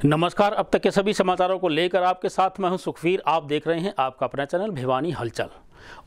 नमस्कार। अब तक के सभी समाचारों को लेकर आपके साथ मैं हूं सुखवीर। आप देख रहे हैं आपका अपना चैनल भिवानी हलचल।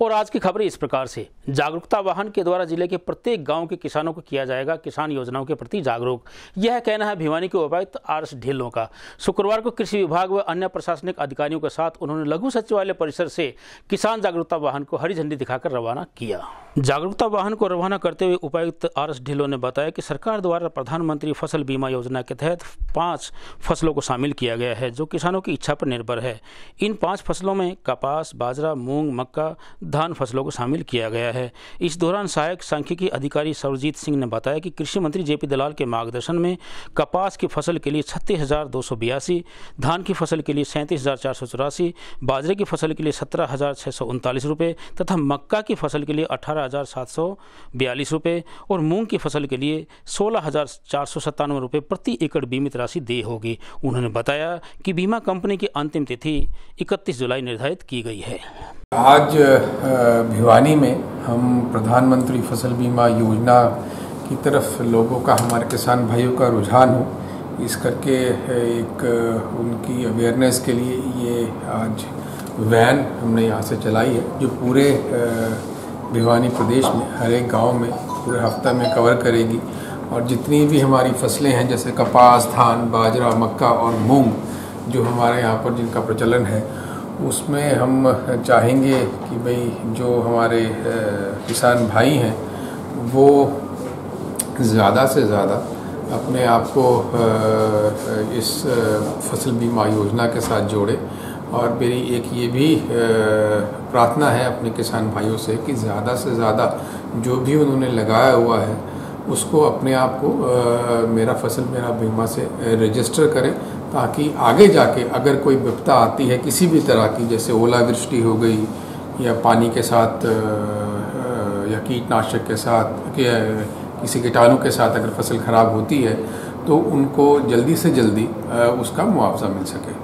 और आज की खबरें इस प्रकार से। जागरूकता वाहन के द्वारा जिले के प्रत्येक गांव के किसानों को किया जाएगा किसान योजनाओं के प्रति जागरूक। यह कहना है भिवानी के उपायुक्त आर.एस. ढिल्लों का। शुक्रवार को कृषि विभाग व अन्य प्रशासनिक अधिकारियों के साथ उन्होंने लघु सचिवालय परिसर से किसान जागरूकता वाहन को हरी झंडी दिखाकर रवाना किया। जागरूकता वाहन को रवाना करते हुए उपायुक्त आर.एस. ढिल्लों ने बताया कि सरकार द्वारा प्रधानमंत्री फसल बीमा योजना के तहत 5 फसलों को शामिल किया गया है जो किसानों की इच्छा पर निर्भर है। इन 5 फसलों में कपास, बाजरा, मूंग, मक्का, धान फसलों को शामिल किया गया है। इस दौरान सहायक सांख्यिकी अधिकारी सरजीत सिंह ने बताया कि कृषि मंत्री जेपी दलाल के मार्गदर्शन में कपास की फसल के लिए 36,282, धान की फसल के लिए 37,484, बाजरे की फसल के लिए 17,639 रुपये तथा मक्का की फसल के लिए 18,742 रुपये और मूंग की फसल के लिए 16,497 रुपये प्रति एकड़ बीमित राशि देय होगी। उन्होंने बताया कि बीमा कंपनी की अंतिम तिथि 31 जुलाई निर्धारित की गई है। आज भिवानी में हम प्रधानमंत्री फसल बीमा योजना की तरफ लोगों का, हमारे किसान भाइयों का रुझान हो, इस करके एक उनकी अवेयरनेस के लिए ये आज वैन हमने यहाँ से चलाई है जो पूरे भिवानी प्रदेश में हर एक गांव में पूरे हफ्ता में कवर करेगी। और जितनी भी हमारी फसलें हैं जैसे कपास, धान, बाजरा, मक्का और मूंग जो हमारे यहाँ पर जिनका प्रचलन है, उसमें हम चाहेंगे कि भाई जो हमारे किसान भाई हैं वो ज़्यादा से ज़्यादा अपने आप को इस फसल बीमा योजना के साथ जोड़े। और मेरी एक ये भी प्रार्थना है अपने किसान भाइयों से कि ज़्यादा से ज़्यादा जो भी उन्होंने लगाया हुआ है उसको अपने आप को मेरा फसल मेरा बीमा से रजिस्टर करें, ताकि आगे जाके अगर कोई विपदा आती है किसी भी तरह की, जैसे ओलावृष्टि हो गई या पानी के साथ या कीटनाशक के साथ या किसी कीटाणु के साथ अगर फसल खराब होती है तो उनको जल्दी से जल्दी उसका मुआवजा मिल सके।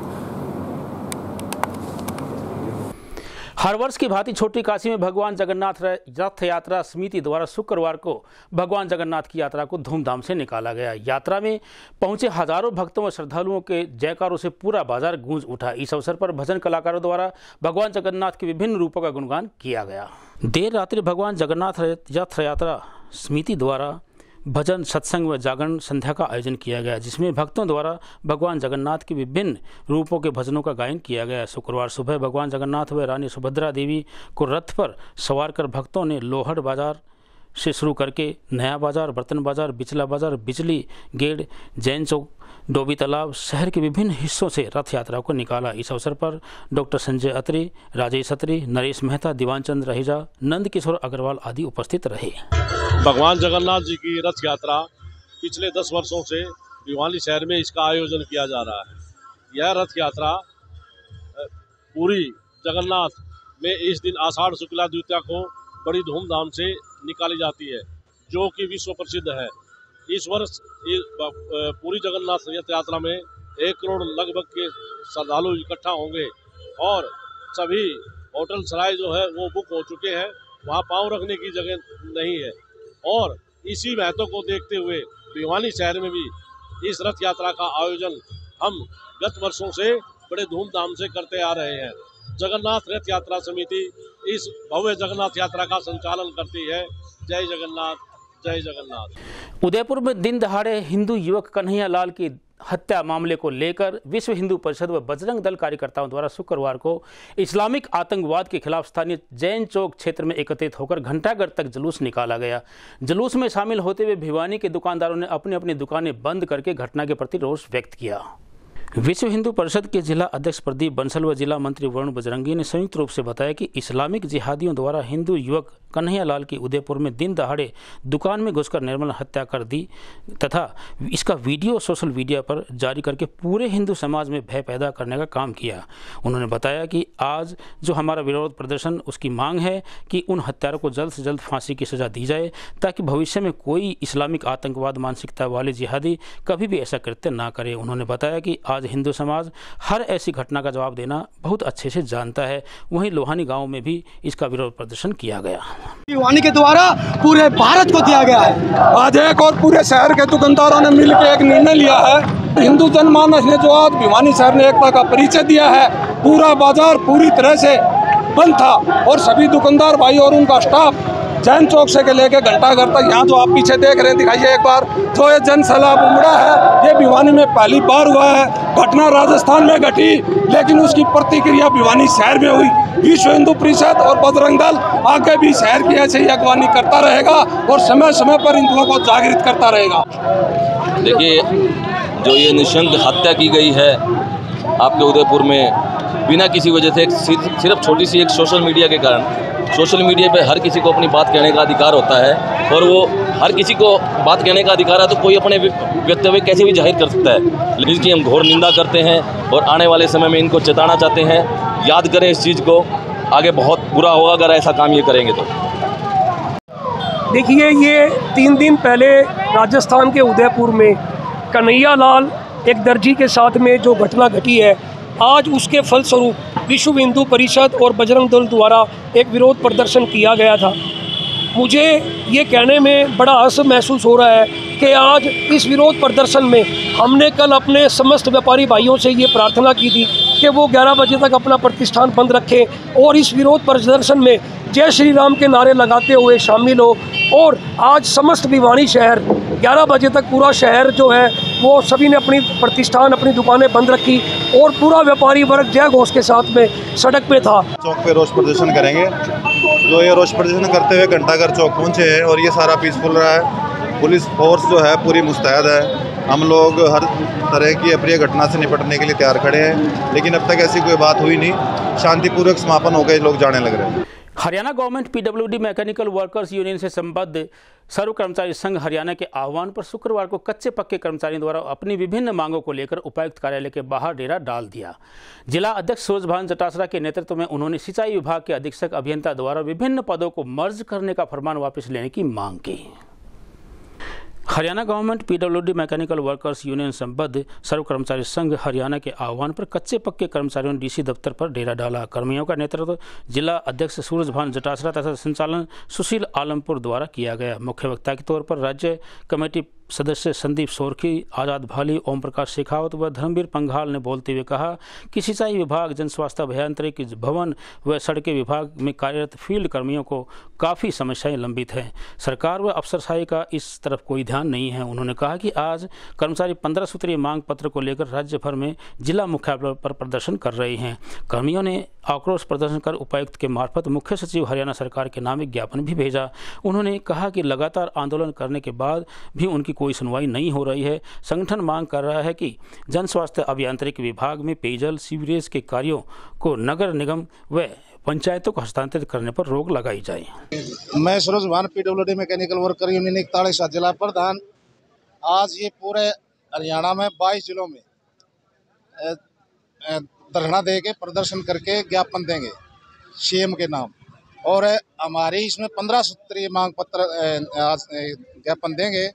हर वर्ष की भांति छोटी काशी में भगवान जगन्नाथ रथ यात्रा समिति द्वारा शुक्रवार को भगवान जगन्नाथ की यात्रा को धूमधाम से निकाला गया। यात्रा में पहुंचे हजारों भक्तों व श्रद्धालुओं के जयकारों से पूरा बाजार गूंज उठा। इस अवसर पर भजन कलाकारों द्वारा भगवान जगन्नाथ के विभिन्न रूपों का गुणगान किया गया। देर रात्रि भगवान जगन्नाथ रथ यात्रा समिति द्वारा भजन, सत्संग व जागरण संध्या का आयोजन किया गया, जिसमें भक्तों द्वारा भगवान जगन्नाथ के विभिन्न रूपों के भजनों का गायन किया गया। शुक्रवार सुबह भगवान जगन्नाथ व रानी सुभद्रा देवी को रथ पर सवार कर भक्तों ने लोहड़ बाजार से शुरू करके नया बाजार, बर्तन बाजार, बिचला बाजार, बिजली गेट, जैन चौक, डोबी तालाब, शहर के विभिन्न हिस्सों से रथ यात्रा को निकाला। इस अवसर पर डॉक्टर संजय अत्री, राजेश अत्री, नरेश मेहता, दीवानचंद रहेजा, नंद किशोर अग्रवाल आदि उपस्थित रहे। भगवान जगन्नाथ जी की रथ यात्रा पिछले 10 वर्षों से भिवानी शहर में इसका आयोजन किया जा रहा है। यह रथ यात्रा पूरी जगन्नाथ में इस दिन आषाढ़ शुक्ला द्वितीया को बड़ी धूमधाम से निकाली जाती है, जो कि विश्व प्रसिद्ध है। इस वर्ष पूरी जगन्नाथ रथ यात्रा में 1 करोड़ लगभग के श्रद्धालु इकट्ठा होंगे और सभी होटल सराय जो है वो बुक हो चुके हैं, वहाँ पाँव रखने की जगह नहीं है। और इसी महत्व को देखते हुए भिवानी शहर में भी इस रथ यात्रा का आयोजन हम गत वर्षों से बड़े धूमधाम से करते आ रहे हैं। जगन्नाथ रथ यात्रा समिति इस भव्य जगन्नाथ यात्रा का संचालन करती है। जय जगन्नाथ, जय जगन्नाथ। उदयपुर में दिन दहाड़े हिंदू युवक कन्हैया लाल की हत्या मामले को लेकर विश्व हिंदू परिषद व बजरंग दल कार्यकर्ताओं द्वारा शुक्रवार को इस्लामिक आतंकवाद के खिलाफ स्थानीय जैन चौक क्षेत्र में एकत्रित होकर घंटाघर तक जुलूस निकाला गया। जुलूस में शामिल होते हुए भिवानी के दुकानदारों ने अपनी अपनी दुकानें बंद करके घटना के प्रति रोष व्यक्त किया। विश्व हिंदू परिषद के जिला अध्यक्ष प्रदीप बंसल व जिला मंत्री वरुण बजरंगी ने संयुक्त रूप से बताया कि इस्लामिक जिहादियों द्वारा हिंदू युवक कन्हैया लाल की उदयपुर में दिन दहाड़े दुकान में घुसकर निर्मल हत्या कर दी तथा इसका वीडियो सोशल मीडिया पर जारी करके पूरे हिंदू समाज में भय पैदा करने का काम किया। उन्होंने बताया कि आज जो हमारा विरोध प्रदर्शन उसकी मांग है कि उन हत्यारों को जल्द से जल्द फांसी की सजा दी जाए, ताकि भविष्य में कोई इस्लामिक आतंकवाद मानसिकता वाले जिहादी कभी भी ऐसा कृत्य ना करे। उन्होंने बताया कि आज हिंदू समाज हर ऐसी घटना का जवाब देना बहुत अच्छे से जानता है। वहीं लोहानी गाँव में भी इसका विरोध प्रदर्शन किया गया। भिवानी के द्वारा पूरे भारत को दिया गया है। आज एक और पूरे शहर के दुकानदारों ने मिलकर एक निर्णय लिया है। हिंदू जनमानस ने जो आज भिवानी शहर ने एकता का परिचय दिया है, पूरा बाजार पूरी तरह से बंद था और सभी दुकानदार भाई और उनका स्टाफ जैन चौक से लेके घंटाघर तक, यहाँ जो आप पीछे देख रहे हैं, दिखाइए एक बार, जो ये जन सैलाब उमड़ा है, ये भिवानी में पहली बार हुआ है। घटना राजस्थान में घटी, लेकिन उसकी प्रतिक्रिया भिवानी शहर में हुई। विश्व हिंदू परिषद और बजरंग दल आगे भी शहर की ऐसे ही अगवानी करता रहेगा और समय समय पर हिंदुओं को जागृत करता रहेगा। देखिए, जो ये निशंक हत्या की गई है आपके उदयपुर में बिना किसी वजह से, सिर्फ छोटी सी एक सोशल मीडिया के कारण। सोशल मीडिया पे हर किसी को अपनी बात कहने का अधिकार होता है और वो हर किसी को बात कहने का अधिकार है, तो कोई अपने वक्तव्य कैसे भी जाहिर कर सकता है। लेकिन इसकी हम घोर निंदा करते हैं और आने वाले समय में इनको चेताना चाहते हैं, याद करें इस चीज़ को, आगे बहुत बुरा होगा अगर ऐसा काम ये करेंगे तो। देखिए, ये 3 दिन पहले राजस्थान के उदयपुर में कन्हैया लाल एक दर्जी के साथ में जो घटना घटी है, आज उसके फलस्वरूप विश्व हिंदू परिषद और बजरंग दल द्वारा एक विरोध प्रदर्शन किया गया था। मुझे ये कहने में बड़ा हर्ष महसूस हो रहा है कि आज इस विरोध प्रदर्शन में हमने कल अपने समस्त व्यापारी भाइयों से ये प्रार्थना की थी कि वो 11 बजे तक अपना प्रतिष्ठान बंद रखें और इस विरोध प्रदर्शन में जय श्री राम के नारे लगाते हुए शामिल हो। और आज समस्त भिवानी शहर 11 बजे तक पूरा शहर जो है वो सभी ने अपनी प्रतिष्ठान, अपनी दुकानें बंद रखी और पूरा व्यापारी वर्ग जय घोष के साथ में सड़क पे था। चौक पे रोष प्रदर्शन करेंगे। जो ये रोष प्रदर्शन करते हुए घंटाघर चौक पहुँचे हैं और ये सारा पीसफुल रहा है। पुलिस फोर्स जो है पूरी मुस्तैद है। हम लोग हर तरह की अप्रिय घटना से निपटने के लिए तैयार खड़े हैं, लेकिन अब तक ऐसी कोई बात हुई नहीं। शांतिपूर्वक समापन हो गए, लोग जाने लग रहे हैं। Haryana government PWD mechanical workers union से संबद्ध सर्व कर्मचारी संघ हरियाणा के आह्वान पर शुक्रवार को कच्चे पक्के कर्मचारियों द्वारा अपनी विभिन्न मांगों को लेकर उपायुक्त कार्यालय के बाहर डेरा डाल दिया। जिला अध्यक्ष सूरजभान जटासरा के नेतृत्व में उन्होंने सिंचाई विभाग के अधीक्षक अभियंता द्वारा विभिन्न पदों को मर्ज करने का फरमान वापस लेने की मांग की। Haryana government PWD mechanical workers union संबद्ध सर्व कर्मचारी संघ हरियाणा के आह्वान पर कच्चे पक्के कर्मचारियों ने डीसी दफ्तर पर डेरा डाला। कर्मियों का नेतृत्व जिला अध्यक्ष सूरजभान जटासरा तथा संचालन सुशील आलमपुर द्वारा किया गया। मुख्य वक्ता के तौर पर राज्य कमेटी सदस्य संदीप सोरखी, आज़ाद भाली, ओम प्रकाश शेखावत व धर्मवीर पंघाल ने बोलते हुए कहा कि सिंचाई विभाग, जन स्वास्थ्य अभियांत्रिकी भवन व सड़कें विभाग में कार्यरत फील्ड कर्मियों को काफ़ी समस्याएं लंबित हैं। सरकार व अफसरशाही का इस तरफ कोई ध्यान नहीं है। उन्होंने कहा कि आज कर्मचारी 15 सूत्रीय मांग पत्र को लेकर राज्य भर में जिला मुख्यालय पर प्रदर्शन कर रहे हैं। कर्मियों ने आक्रोश प्रदर्शन कर उपायुक्त के मार्फत मुख्य सचिव हरियाणा सरकार के नाम एक ज्ञापन भी भेजा। उन्होंने कहा कि लगातार आंदोलन करने के बाद भी उनकी कोई सुनवाई नहीं हो रही है। संगठन मांग कर रहा है कि जन स्वास्थ्य अभियांत्रिकी विभाग में पेयजल सीवरेज के कार्यों को नगर निगम व पंचायतों को हस्तांतरित करने पर रोक लगाई जाए। मैं Surajbhan PWD mechanical worker union 41 जिला प्रधान। आज ये पूरे हरियाणा में 22 जिलों में धरना दे के प्रदर्शन करके ज्ञापन देंगे सीएम के नाम, और हमारी इसमें 15 सूत्रीय मांग पत्र ज्ञापन देंगे।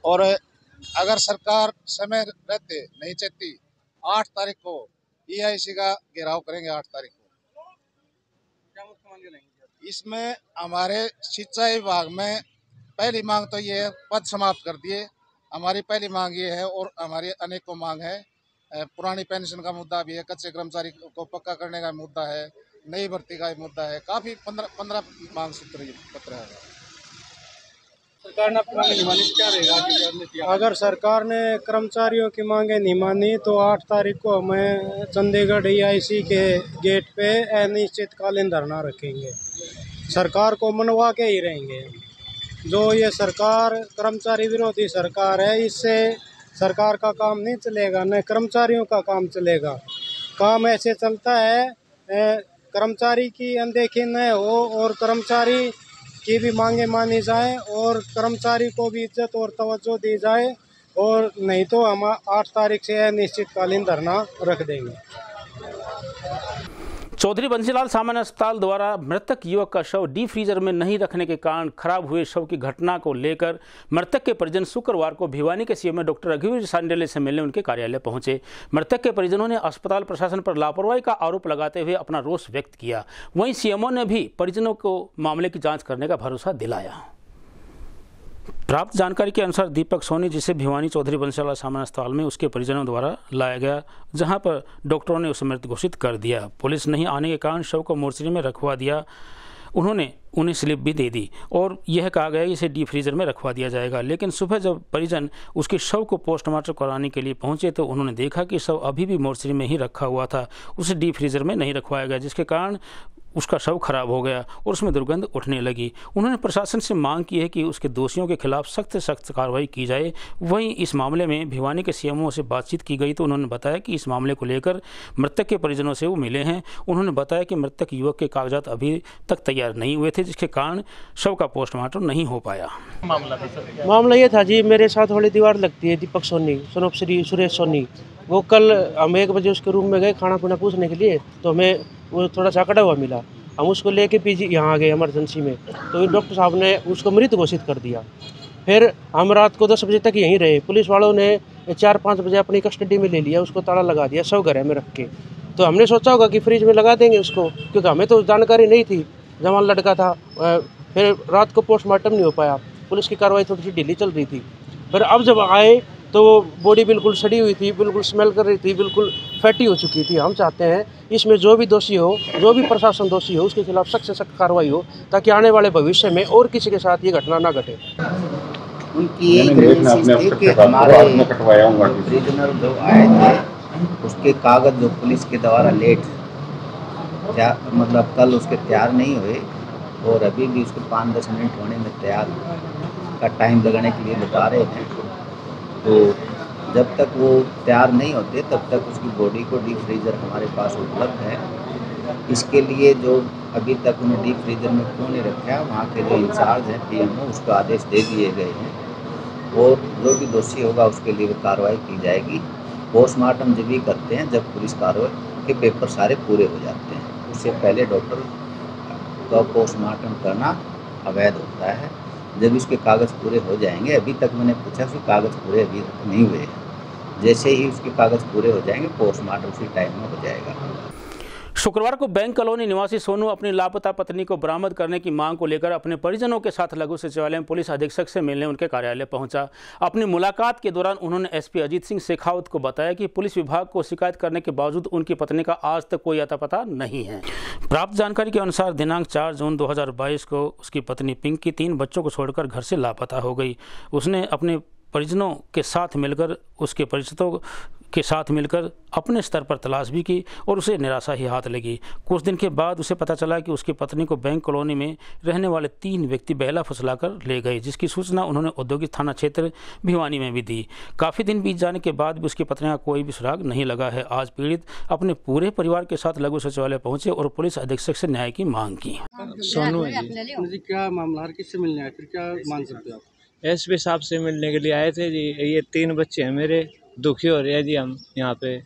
और अगर सरकार समय रहते नहीं चाहती, 8 तारीख को EIC का घेराव करेंगे। 8 तारीख को इसमें हमारे सिंचाई विभाग में पहली मांग तो ये है, पद समाप्त कर दिए। हमारी पहली मांग ये है और हमारी अनेकों मांग है। पुरानी पेंशन का मुद्दा भी है, कच्चे कर्मचारी को पक्का करने का मुद्दा है, नई भर्ती का मुद्दा है। काफ़ी 15 मांग सूत्री पत्र है। सरकार ने अपनी मांगे नहीं मानी, क्या रहेगा? अगर सरकार ने कर्मचारियों की मांगे नहीं मानी तो 8 तारीख को हमें चंडीगढ़ EIC के गेट पे अनिश्चितकालीन धरना रखेंगे। सरकार को मनवा के ही रहेंगे। जो ये सरकार कर्मचारी विरोधी सरकार है, इससे सरकार का काम नहीं चलेगा, न कर्मचारियों का काम चलेगा। काम ऐसे चलता है, कर्मचारी की अनदेखी न हो और कर्मचारी की भी मांगे मानी जाए और कर्मचारी को भी इज्जत और तवज्जो दी जाए, और नहीं तो हम 8 तारीख से अनिश्चितकालीन धरना रख देंगे। चौधरी बंसीलाल सामान्य अस्पताल द्वारा मृतक युवक का शव डीप फ्रीजर में नहीं रखने के कारण खराब हुए शव की घटना को लेकर मृतक के परिजन शुक्रवार को भिवानी के सीएमओ डॉक्टर रघुवीर सांडेले से मिलने उनके कार्यालय पहुंचे। मृतक के परिजनों ने अस्पताल प्रशासन पर लापरवाही का आरोप लगाते हुए अपना रोष व्यक्त किया। वहीं सीएमओ ने भी परिजनों को मामले की जाँच करने का भरोसा दिलाया। प्राप्त जानकारी के अनुसार दीपक सोनी, जिसे भिवानी चौधरी बंसीलाल सामान्य अस्पताल में उसके परिजनों द्वारा लाया गया, जहां पर डॉक्टरों ने उसे मृत घोषित कर दिया। पुलिस नहीं आने के कारण शव को मोर्चरी में रखवा दिया। उन्होंने उन्हें स्लिप भी दे दी और यह कहा गया कि इसे डीप फ्रीजर में रखवा दिया जाएगा। लेकिन सुबह जब परिजन उसके शव को पोस्टमार्टम कराने के लिए पहुंचे तो उन्होंने देखा कि शव अभी भी मोर्चरी में ही रखा हुआ था, उसे डीप फ्रीजर में नहीं रखवाया गया, जिसके कारण उसका शव खराब हो गया और उसमें दुर्गंध उठने लगी। उन्होंने प्रशासन से मांग की है कि उसके दोषियों के खिलाफ सख्त से सख्त कार्रवाई की जाए। वहीं इस मामले में भिवानी के सीएमओ से बातचीत की गई तो उन्होंने बताया कि इस मामले को लेकर मृतक के परिजनों से वो मिले हैं। उन्होंने बताया कि मृतक युवक के कागजात अभी तक तैयार नहीं हुए थे, जिसके कारण शव का पोस्टमार्टम नहीं हो पाया। मामला ये था जी, मेरे साथ वाली दीवार लगती है दीपक सोनी, सनोप श्री सुरेश सोनी। वो कल हम 1 बजे उसके रूम में गए खाना पीना पूछने के लिए, तो हमें वो थोड़ा सा अकड़ा हुआ मिला। हम उसको लेके पीजी यहाँ आ गए इमरजेंसी में, तो डॉक्टर साहब ने उसको मृत घोषित कर दिया। फिर हम रात को 10 बजे तक यहीं रहे। पुलिस वालों ने 4-5 बजे अपनी कस्टडी में ले लिया, उसको ताला लगा दिया शव घर में रख के। तो हमने सोचा होगा कि फ्रिज में लगा देंगे उसको, क्योंकि हमें तो जानकारी नहीं थी, जवान लड़का था। फिर रात को पोस्टमार्टम नहीं हो पाया, पुलिस की कार्रवाई थोड़ी सी ढीली चल रही थी। फिर अब जब आए तो वो बॉडी बिल्कुल सड़ी हुई थी, बिल्कुल स्मेल कर रही थी, बिल्कुल फैटी हो चुकी थी। हम चाहते हैं इसमें जो भी दोषी हो, जो भी प्रशासन दोषी हो, उसके खिलाफ सख्त से सख्त कार्रवाई हो, ताकि आने वाले भविष्य में और किसी के साथ ये घटना ना घटे। उनकी हमारे प्रिजनर जो आए थे उसके कागज जो पुलिस के द्वारा लेट मतलब कल उसके तैयार नहीं हुए और अभी भी उसको 5-10 मिनट होने में तैयार का टाइम लगाने के लिए बता रहे हैं। तो जब तक वो तैयार नहीं होते तब तक उसकी बॉडी को डीप फ्रीज़र हमारे पास उपलब्ध है। इसके लिए जो अभी तक उन्हें डीप फ्रीज़र में क्यों नहीं रखा, वहाँ के जो इंचार्ज हैं पीएमओ, उसको आदेश दे दिए गए हैं और जो भी दोषी होगा उसके लिए कार्रवाई की जाएगी। पोस्टमार्टम जब भी करते हैं जब पुलिस कार्रवाई के पेपर सारे पूरे हो जाते हैं, उससे पहले डॉक्टर का पोस्टमार्टम करना अवैध होता है। जब इसके कागज़ पूरे हो जाएंगे, अभी तक मैंने पूछा कि कागज़ पूरे अभी तक नहीं हुए हैं, जैसे ही उसके कागज़ पूरे हो जाएंगे पोस्टमार्टम उसी टाइम में हो जाएगा। शुक्रवार को बैंक कॉलोनी निवासी सोनू अपनी लापता पत्नी को बरामद करने की मांग को लेकर अपने परिजनों के साथ लघु सचिवालय में पुलिस अधीक्षक से मिलने उनके कार्यालय पहुंचा। अपनी मुलाकात के दौरान उन्होंने एसपी अजीत सिंह शेखावत को बताया कि पुलिस विभाग को शिकायत करने के बावजूद उनकी पत्नी का आज तक कोई अता पता नहीं है। प्राप्त जानकारी के अनुसार दिनांक 4 जून 2022 को उसकी पत्नी पिंकी 3 बच्चों को छोड़कर घर से लापता हो गई। उसने अपने परिजनों के साथ मिलकर उसके परिचितों के साथ मिलकर अपने स्तर पर तलाश भी की और उसे निराशा ही हाथ लगी। कुछ दिन के बाद उसे पता चला कि उसकी पत्नी को बैंक कॉलोनी में रहने वाले 3 व्यक्ति बहला फुसलाकर ले गए, जिसकी सूचना उन्होंने औद्योगिक थाना क्षेत्र भिवानी में भी दी। काफ़ी दिन बीत जाने के बाद भी उसकी पत्नी का कोई भी सुराग नहीं लगा है। आज पीड़ित अपने पूरे परिवार के साथ लघु सचिवालय पहुंचे और पुलिस अधीक्षक से न्याय की मांग की। सोनू जी, क्या मामला, किससे मिलने आए, फिर क्या मान सकते हो आप? एसपी साहब से मिलने के लिए आए थे जी। ये 3 बच्चे हैं मेरे, दुखी हो रहे हैं जी हम यहाँ पे।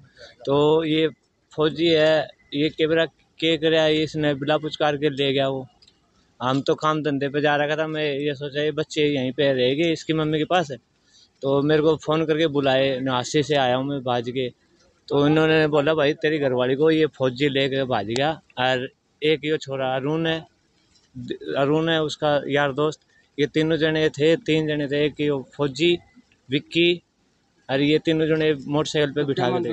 तो ये फौजी है, ये कैमरा के कराया, इसने बिला पुचकार के ले गया। वो हम तो काम धंधे पे जा रखा था, मैं ये सोचा ये बच्चे यहीं पे रहेंगे, इसकी मम्मी के पास है। तो मेरे को फ़ोन करके बुलाए, नवासी से आया हूँ मैं भाज के। तो इन्होंने बोला भाई तेरी घरवाली को ये फौजी ले कर भाज गया। और एक ये छोरा अरुण है उसका यार दोस्त, ये 3 जने थे, 3 जने थे। एक ये फौजी, विक्की और ये 3 जने मोटरसाइकिल पे बिठा के थे।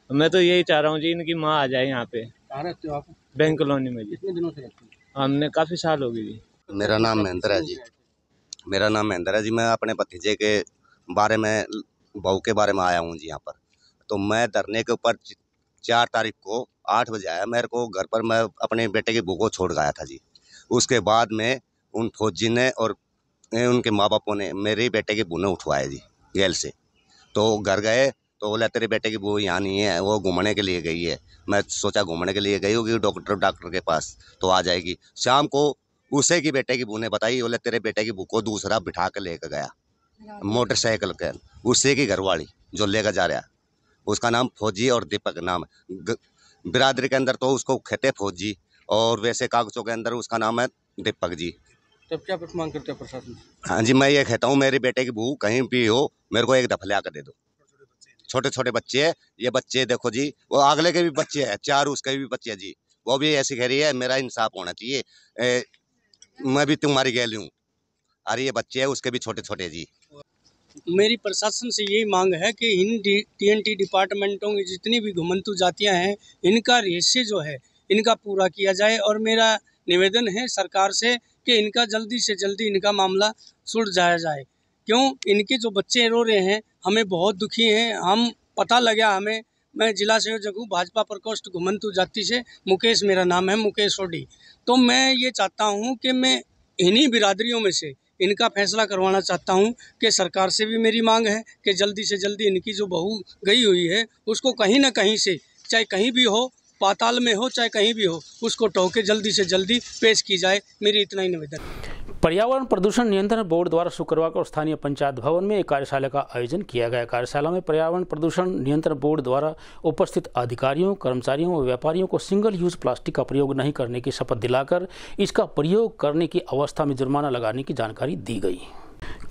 मैं तो यही चाह रहा हूँ जी इनकी माँ आ जाए यहाँ पे। कहाँ रहते हो आप? बैंक कॉलोनी में जी। कितने दिनों से रहते हो? हमने काफ़ी साल हो गए जी। मेरा नाम महेंद्र है जी। मेरा नाम महेंद्र है जी। मैं अपने भतीजे के बारे में, बहू के बारे में आया हूँ जी यहाँ पर। तो मैं धरने के ऊपर 4 तारीख को 8 बजे आया। मेरे को घर पर मैं अपने बेटे की बहू को छोड़ गया था जी। उसके बाद में उन फौजी ने और उनके माँ बापों ने मेरे बेटे की बहू ने उठवाया जी जेल से। तो घर गए तो बोला तेरे बेटे की बहू यहाँ नहीं है, वो घूमने के लिए गई है। मैं सोचा घूमने के लिए गई होगी डॉक्टर के पास तो आ जाएगी। शाम को उसे की बेटे की बहू ने बताई, बोले तेरे बेटे की बहू को दूसरा बिठा कर लेकर गया मोटरसाइकिल के, उससे की घरवाली जो लेकर जा रहा, उसका नाम फौजी और दीपक नाम। बिरादरी के अंदर तो उसको कहते हैं फौजी, और वैसे कागजों के अंदर उसका नाम है दीपक जी। तब क्या मांग करते हैं प्रशासन से? हाँ जी, मैं ये कहता हूँ मेरे बेटे की बहू कहीं भी हो, मेरे को एक दफा ला कर दे दो। छोटे छोटे बच्चे हैं, ये बच्चे देखो जी, वो अगले के भी बच्चे हैं, 4 उसके भी बच्चे हैं जी, वो भी ऐसी कह रही है मेरा इंसाफ होना चाहिए, मैं भी तुम्हारी गैली हूँ। अरे ये बच्चे हैं उसके भी छोटे छोटे जी। मेरी प्रशासन से यही मांग है कि इन TNT डिपार्टमेंटों की जितनी भी घुमंतु जातियां हैं, इनका रहस्य जो है इनका पूरा किया जाए। और मेरा निवेदन है सरकार से कि इनका जल्दी से जल्दी इनका मामला सुलझाया जाए। क्यों इनके जो बच्चे रो रहे हैं, हमें बहुत दुखी हैं। हम पता लगा हमें, मैं जिला संयोजक हूँ भाजपा प्रकोष्ठ घुमंतु जाति से, मुकेश मेरा नाम है, मुकेश सोडी। तो मैं ये चाहता हूँ कि मैं इन्हीं बिरादरियों में से इनका फैसला करवाना चाहता हूं कि सरकार से भी मेरी मांग है कि जल्दी से जल्दी इनकी जो बहू गई हुई है उसको कहीं ना कहीं से, चाहे कहीं भी हो, पाताल में हो चाहे कहीं भी हो, उसको टो के जल्दी से जल्दी पेश की जाए। मेरी इतना ही निवेदन। पर्यावरण प्रदूषण नियंत्रण बोर्ड द्वारा शुक्रवार को स्थानीय पंचायत भवन में एक कार्यशाला का आयोजन किया गया। कार्यशाला में पर्यावरण प्रदूषण नियंत्रण बोर्ड द्वारा उपस्थित अधिकारियों, कर्मचारियों व व्यापारियों को सिंगल यूज प्लास्टिक का प्रयोग नहीं करने की शपथ दिलाकर इसका प्रयोग करने की अवस्था में जुर्माना लगाने की जानकारी दी गई।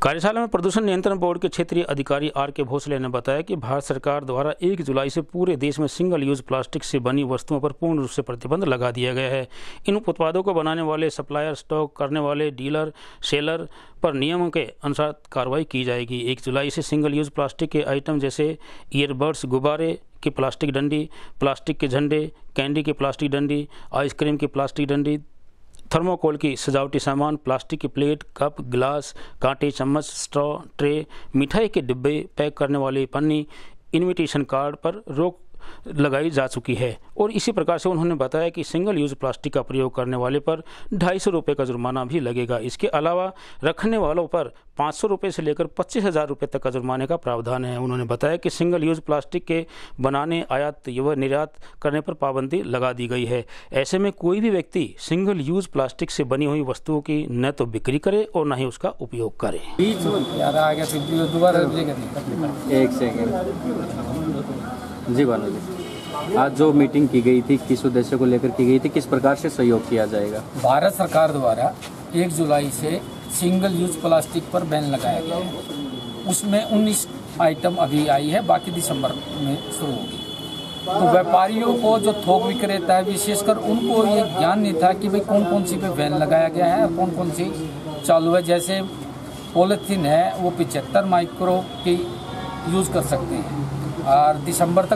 कार्यशाला में प्रदूषण नियंत्रण बोर्ड के क्षेत्रीय अधिकारी R.K. भोसले ने बताया कि भारत सरकार द्वारा 1 जुलाई से पूरे देश में सिंगल यूज प्लास्टिक से बनी वस्तुओं पर पूर्ण रूप से प्रतिबंध लगा दिया गया है। इन उत्पादों को बनाने वाले, सप्लायर, स्टॉक करने वाले, डीलर, सेलर पर नियमों के अनुसार कार्रवाई की जाएगी। 1 जुलाई से सिंगल यूज प्लास्टिक के आइटम जैसे ईयरबड्स, गुब्बारे की प्लास्टिक डंडी, प्लास्टिक के झंडे, कैंडी की प्लास्टिक डंडी, आइसक्रीम की प्लास्टिक डंडी, थर्मोकोल की सजावटी सामान, प्लास्टिक की प्लेट, कप, गिलास, कांटे, चम्मच, स्ट्रॉ, ट्रे, मिठाई के डिब्बे, पैक करने वाली पन्नी, इनविटेशन कार्ड पर रोक लगाई जा चुकी है। और इसी प्रकार से उन्होंने बताया कि सिंगल यूज प्लास्टिक का प्रयोग करने वाले पर 250 रुपये का जुर्माना भी लगेगा। इसके अलावा रखने वालों पर 500 रुपये से लेकर 25,000 रुपये तक का जुर्माने का प्रावधान है। उन्होंने बताया कि सिंगल यूज प्लास्टिक के बनाने, आयात व निर्यात करने पर पाबंदी लगा दी गई है। ऐसे में कोई भी व्यक्ति सिंगल यूज प्लास्टिक से बनी हुई वस्तुओं की न तो बिक्री करे और न ही उसका उपयोग करे। एक सेकेंड जी बानो जी, आज जो मीटिंग की गई थी किस उद्देश्य को लेकर की गई थी, किस प्रकार से सहयोग किया जाएगा? भारत सरकार द्वारा 1 जुलाई से सिंगल यूज प्लास्टिक पर बैन लगाया गया है। उसमें 19 आइटम अभी आई है, बाकी दिसंबर में शुरू होगी। तो व्यापारियों को जो थोक विक्रेता है विशेषकर उनको ये ज्ञान नहीं था कि भाई कौन कौन सी पे बैन लगाया गया है और कौन कौन सी चालू है। जैसे पॉलीथीन है वो 75 माइक्रो की यूज़ कर सकते हैं और दिसंबर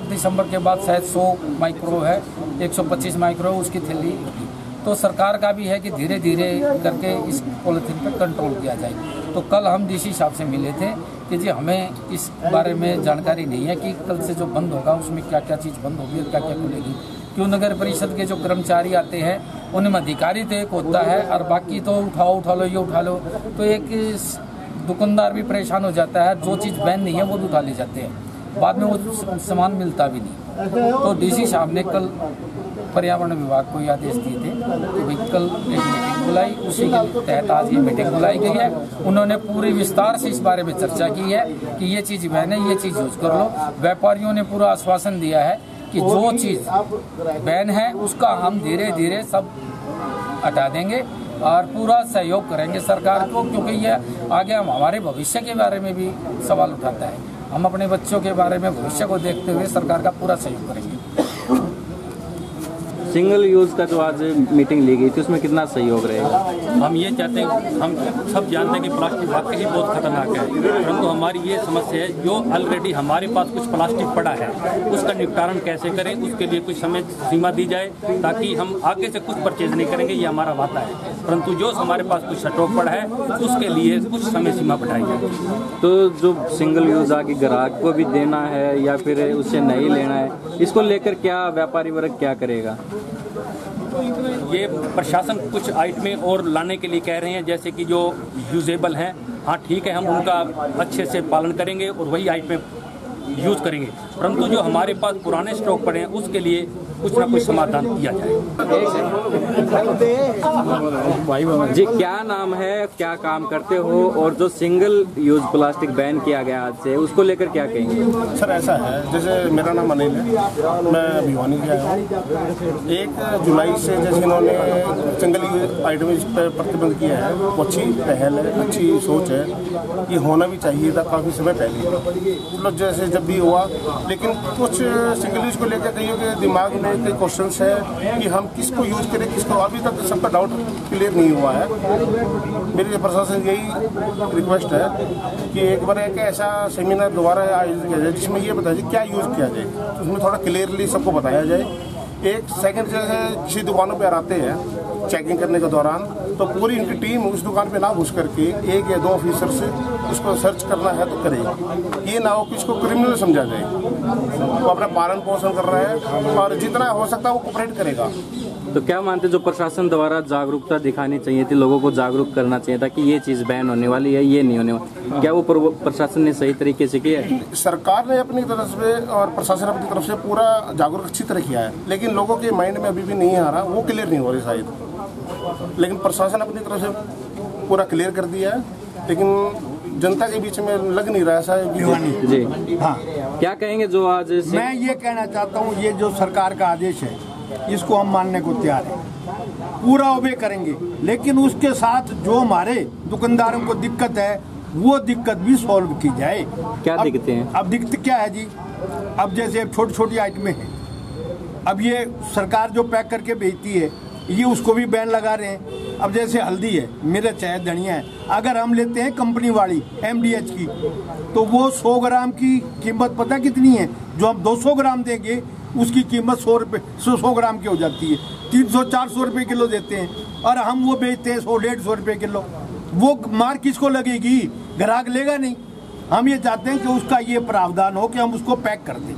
के बाद शायद 100 माइक्रो है, 125 माइक्रो उसकी थैली होगी। तो सरकार का भी है कि धीरे धीरे करके इस पॉलीथीन पर कंट्रोल किया जाए। तो कल हम डीसी साहब से मिले थे कि जी हमें इस बारे में जानकारी नहीं है कि कल से जो बंद होगा उसमें क्या क्या चीज़ बंद होगी और क्या क्या खुलेगी। क्यों नगर परिषद के जो कर्मचारी आते हैं उनमें अधिकारी तो एक होता है और बाकी तो उठा लो ये उठा लो, तो एक दुकानदार भी परेशान हो जाता है। जो चीज़ बैन नहीं है वो भी उठा ले जाते हैं, बाद में वो सामान मिलता भी नहीं। तो डीसी साहब ने कल पर्यावरण विभाग को आदेश दिए थे कि भाई कल एक मीटिंग बुलाई, उसी के तहत आज ये मीटिंग बुलाई गई है। उन्होंने पूरे विस्तार से इस बारे में चर्चा की है कि ये चीज़ बैन है, ये चीज़ यूज कर लो। व्यापारियों ने पूरा आश्वासन दिया है कि जो चीज़ बैन है उसका हम धीरे धीरे सब हटा देंगे और पूरा सहयोग करेंगे सरकार को, क्योंकि ये आगे हम हमारे भविष्य के बारे में भी सवाल उठाता है। हम अपने बच्चों के बारे में भविष्य को देखते हुए सरकार का पूरा सहयोग करेंगे। सिंगल यूज़ का जो आज मीटिंग ली गई थी उसमें कितना सहयोग रहेगा? हम ये चाहते हैं, हम सब जानते हैं कि प्लास्टिक वाकई ही बहुत खतरनाक है, परंतु हमारी ये समस्या है जो ऑलरेडी हमारे पास कुछ प्लास्टिक पड़ा है उसका निपटारण कैसे करें, उसके लिए कुछ समय सीमा दी जाए ताकि हम आगे से कुछ परचेज नहीं करेंगे, ये हमारा वादा है। परंतु जो हमारे पास कुछ स्टॉक पड़ा है उसके लिए कुछ समय सीमा बढ़ाई जाए। तो जो सिंगल यूज़ आगे ग्राहक को भी देना है या फिर उससे नहीं लेना है, इसको लेकर क्या व्यापारी वर्ग क्या करेगा? ये प्रशासन कुछ आइटमें और लाने के लिए कह रहे हैं, जैसे कि जो यूजेबल हैं। हाँ ठीक है, हम उनका अच्छे से पालन करेंगे और वही आइटमें यूज़ करेंगे। परंतु जो हमारे पास पुराने स्टॉक पड़े हैं उसके लिए कुछ ना कुछ समाधान किया जाए। जी, क्या नाम है, क्या काम करते हो, और जो सिंगल यूज प्लास्टिक बैन किया गया आज से, उसको लेकर क्या कहेंगे? सर ऐसा है, जैसे मेरा नाम अनिल है, मैं भिवानी से आया हूँ। 1 जुलाई से जैसे इन्होंने सिंगल यूज आइटम इस पर प्रतिबंध किया है, वो अच्छी पहल है, अच्छी सोच है। ये होना भी चाहिए था काफ़ी समय पहले, मतलब जैसे जब भी हुआ। लेकिन कुछ सिंगल यूज को लेकर कईयों के दिमाग में कई क्वेश्चंस है कि हम किसको यूज करें, किसको, अभी तक सबका डाउट क्लियर नहीं हुआ है। मेरी प्रशासन यही रिक्वेस्ट है कि एक बार एक ऐसा सेमिनार दोबारा आयोजित किया जाए जिसमें ये बताया जाए क्या यूज किया जाए, तो उसमें थोड़ा क्लियरली सबको बताया जाए। एक सेकंड जैसे किसी दुकानों पर आते हैं चेकिंग करने के दौरान, तो पूरी इनकी टीम उस दुकान पे ना घुस करके 1 या 2 ऑफिसर से उसको सर्च करना है तो करे। ये ना हो कि इसको क्रिमिनल समझा जाए। वो अपना पालन पोषण कर रहा है और जितना हो सकता है वो कोऑपरेट करेगा। तो क्या मानते जो प्रशासन द्वारा जागरूकता दिखानी चाहिए थी, लोगों को जागरूक करना चाहिए था कि ये चीज़ बैन होने वाली है, ये नहीं होने वाली, क्या वो प्रशासन ने सही तरीके से किया है? सरकार ने अपनी तरफ से और प्रशासन अपनी तरफ से पूरा जागरूक अच्छी तरह किया है, लेकिन लोगों के माइंड में अभी भी नहीं आ रहा, वो क्लियर नहीं हो रही शायद। लेकिन प्रशासन अपनी तरफ से पूरा क्लियर कर दिया है, लेकिन जनता के बीच में लग नहीं रहा है भिवानी। जी हाँ, क्या कहेंगे जो आज मैं ये कहना चाहता हूँ, ये जो सरकार का आदेश है इसको हम मानने को तैयार हैं, पूरा ओबे करेंगे। लेकिन उसके साथ जो हमारे दुकानदारों को दिक्कत है वो दिक्कत भी सॉल्व की जाए। क्या दिक्कतें हैं? अब दिक्कत क्या है जी, अब जैसे छोटी छोटी आइटमें हैं, अब ये सरकार जो पैक करके बेचती है ये उसको भी बैन लगा रहे हैं। अब जैसे हल्दी है, मिर्च है, धनिया है, अगर हम लेते हैं कंपनी वाली MDH की तो वो 100 ग्राम की कीमत पता कितनी है? जो हम 200 ग्राम देंगे उसकी कीमत 100 ग्राम की हो जाती है, 300-400 रुपये किलो देते हैं, और हम वो बेचते हैं 100-150 रुपये किलो। वो मार किसको लगेगी? ग्राहक लेगा नहीं। हम ये चाहते हैं कि उसका ये प्रावधान हो कि हम उसको पैक कर दें।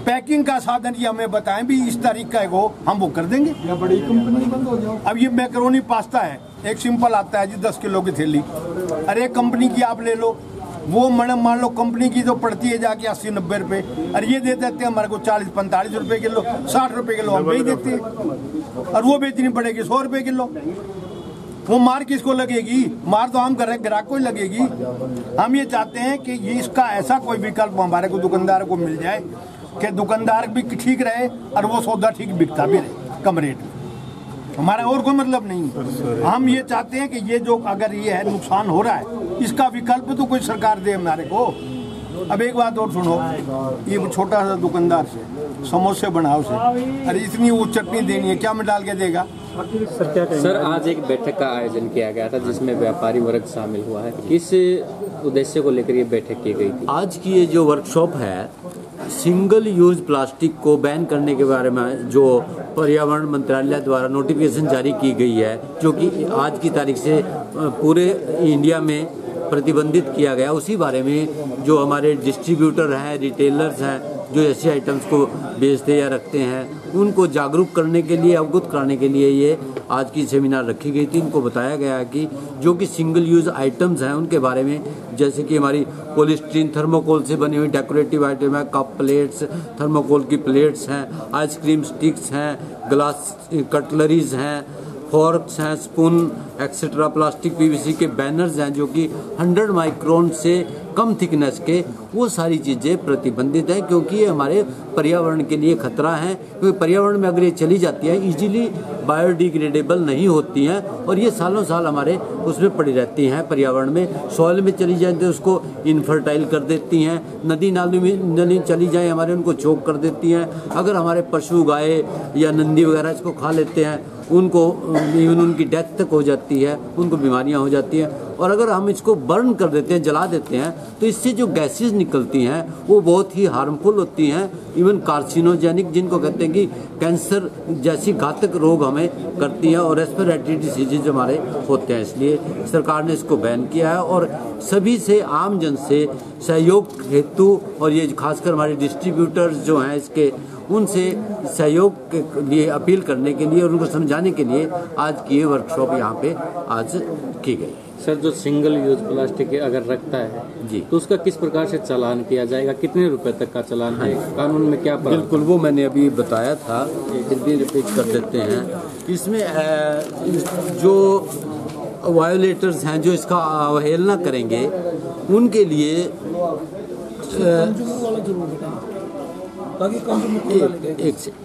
पैकिंग का साधन ये हमें बताएं भी इस तारीख का हो, हम वो कर देंगे। या बड़ी कंपनी बंद हो जाओ। अब ये मैकरोनी पास्ता है, एक सिंपल आता है जी 10 किलो की थैली, अरे कंपनी की आप ले लो, वो मैडम मान लो कंपनी की तो पड़ती है जाके 80-90 रुपये, और ये दे देते हैं हमारे को 40-45 रुपये किलो, 60 रुपये किलो हम बेच देते हैं, और वो बेचनी पड़ेगी 100 रुपये किलो। वो मार किसको लगेगी? मार तो हम ग्राहक को ही लगेगी। हम ये चाहते हैं कि ये इसका ऐसा कोई विकल्प हमारे को दुकानदार को मिल जाए कि दुकानदार भी ठीक रहे और वो सौदा ठीक बिकता भी रहे कम रेट में। हमारा और कोई मतलब नहीं है। हम ये चाहते हैं कि ये जो अगर ये है नुकसान हो रहा है इसका विकल्प तो कोई सरकार दे हमारे को। अब एक बात और सुनो, ये छोटा सा दुकानदार से समोसे बनाओ से, अरे इतनी वो चटनी देनी है, क्या में डाल के देगा? सर क्या कहेंगे? सर आज एक बैठक का आयोजन किया गया था जिसमें व्यापारी वर्ग शामिल हुआ है, किस उद्देश्य को लेकर ये बैठक की गई थी? आज की ये जो वर्कशॉप है सिंगल यूज प्लास्टिक को बैन करने के बारे में जो पर्यावरण मंत्रालय द्वारा नोटिफिकेशन जारी की गई है, जो कि आज की तारीख से पूरे इंडिया में प्रतिबंधित किया गया, उसी बारे में जो हमारे डिस्ट्रीब्यूटर हैं, रिटेलर्स हैं, जो ऐसे आइटम्स को बेचते या रखते हैं, उनको जागरूक करने के लिए, अवगत कराने के लिए ये आज की सेमिनार रखी गई थी। इनको बताया गया कि जो कि सिंगल यूज़ आइटम्स हैं उनके बारे में, जैसे कि हमारी पॉलीस्टीरीन थर्मोकोल से बनी हुई डेकोरेटिव आइटम है, कप प्लेट्स, थर्मोकोल की प्लेट्स हैं, आइसक्रीम स्टिक्स हैं, ग्लास कटलरीज हैं, फॉर्क्स हैं, स्पून एक्सेट्रा, प्लास्टिक PVC के बैनर्स हैं जो कि 100 माइक्रोन से कम थिकनेस के, वो सारी चीज़ें प्रतिबंधित हैं क्योंकि ये हमारे पर्यावरण के लिए खतरा है। क्योंकि पर्यावरण में अगर ये चली जाती है इजीली बायोडिग्रेडेबल नहीं होती हैं और ये सालों साल हमारे उसमें पड़ी रहती हैं पर्यावरण में। सॉइल में चली जाए तो उसको इनफर्टाइल कर देती हैं, नदी नालों में चली जाए हमारे उनको चोक कर देती हैं। अगर हमारे पशु गाय या नंदी वगैरह इसको खा लेते हैं उनको इवन उनकी डेथ तक हो जाती है, उनको बीमारियां हो जाती हैं। और अगर हम इसको बर्न कर देते हैं, जला देते हैं, तो इससे जो गैसेस निकलती हैं वो बहुत ही हार्मफुल होती हैं, इवन कार्सिनोजेनिक, जिनको कहते हैं कि कैंसर जैसी घातक रोग हमें करती हैं और रेस्पिरेटरी डिसीजेज हमारे होते हैं। इसलिए सरकार ने इसको बैन किया है और सभी से, आम जन से सहयोग हेतु, और ये खासकर हमारे डिस्ट्रीब्यूटर्स जो हैं इसके, उनसे सहयोग के लिए अपील करने के लिए और उनको समझाने के लिए आज की ये वर्कशॉप यहाँ पे आज की गई। सर, जो सिंगल यूज प्लास्टिक अगर रखता है जी, तो उसका किस प्रकार से चालान किया जाएगा, कितने रुपए तक का चालान है, कानून में क्या प्रावधान? बिल्कुल, वो मैंने अभी बताया था, फिर भी रिपीट कर देते हैं। इसमें जो वायोलेटर्स हैं, जो इसका अवहेलना करेंगे, उनके लिए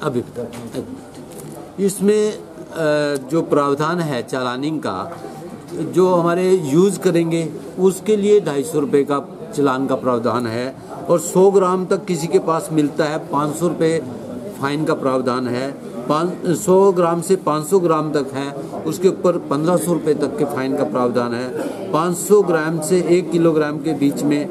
अभी इसमें जो प्रावधान है चालानिंग का, जो हमारे यूज़ करेंगे उसके लिए 250 रुपये का चालान का प्रावधान है, और 100 ग्राम तक किसी के पास मिलता है 500 रुपये फाइन का प्रावधान है। 100 ग्राम से 500 ग्राम तक है, उसके ऊपर 1500 रुपये तक के फाइन का प्रावधान है। 500 ग्राम से 1 किलोग्राम के बीच में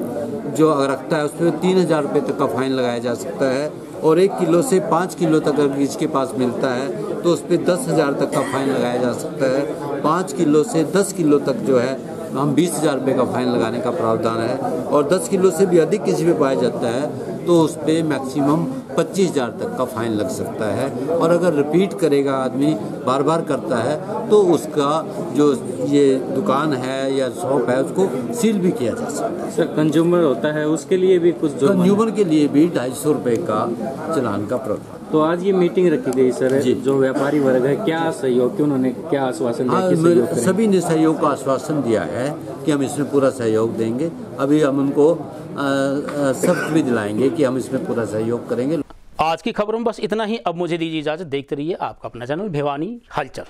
जो रखता है उस पर 3000 रुपये तक का फाइन लगाया जा सकता है, और 1 किलो से 5 किलो तक अगर किसी के पास मिलता है तो उस पर 10,000 तक का फाइन लगाया जा सकता है। 5 किलो से 10 किलो तक जो है हम 20,000 रुपये का फाइन लगाने का प्रावधान है, और 10 किलो से भी अधिक किसी पे पाया जाता है तो उस पर मैक्सिमम 25,000 तक का फाइन लग सकता है। और अगर रिपीट करेगा आदमी, बार बार करता है, तो उसका जो ये दुकान है या शॉप है उसको सील भी किया जा सकता है। सर, कंज्यूमर होता है उसके लिए भी कुछ, कंज्यूमर के लिए भी 250 रुपये का चालान का प्रावधान। तो आज ये मीटिंग रखी गई सर, जो व्यापारी वर्ग है, क्या सहयोग कि उन्होंने क्या आश्वासन दिया? सभी ने सहयोग का आश्वासन दिया है कि हम इसमें पूरा सहयोग देंगे। अभी हम उनको शर्त भी दिलाएंगे कि हम इसमें पूरा सहयोग करेंगे। आज की खबरों में बस इतना ही। अब मुझे दीजिए इजाजत। देखते रहिए आपका अपना चैनल भिवानी हलचल।